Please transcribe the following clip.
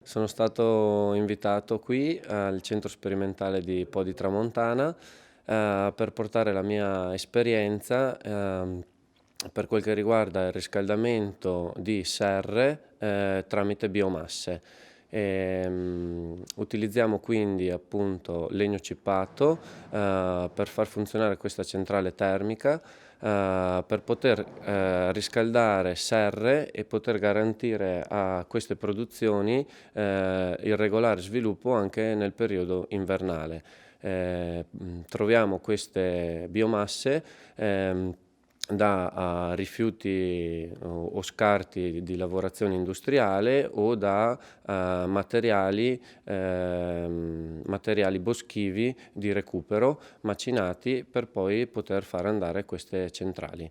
Sono stato invitato qui al centro sperimentale di Po di Tramontana per portare la mia esperienza per quel che riguarda il riscaldamento di serre tramite biomasse. Utilizziamo quindi appunto legno cippato per far funzionare questa centrale termica per poter riscaldare serre e poter garantire a queste produzioni il regolare sviluppo anche nel periodo invernale. Troviamo queste biomasse da rifiuti o scarti di lavorazione industriale o da materiali boschivi di recupero macinati per poi poter far andare queste centrali.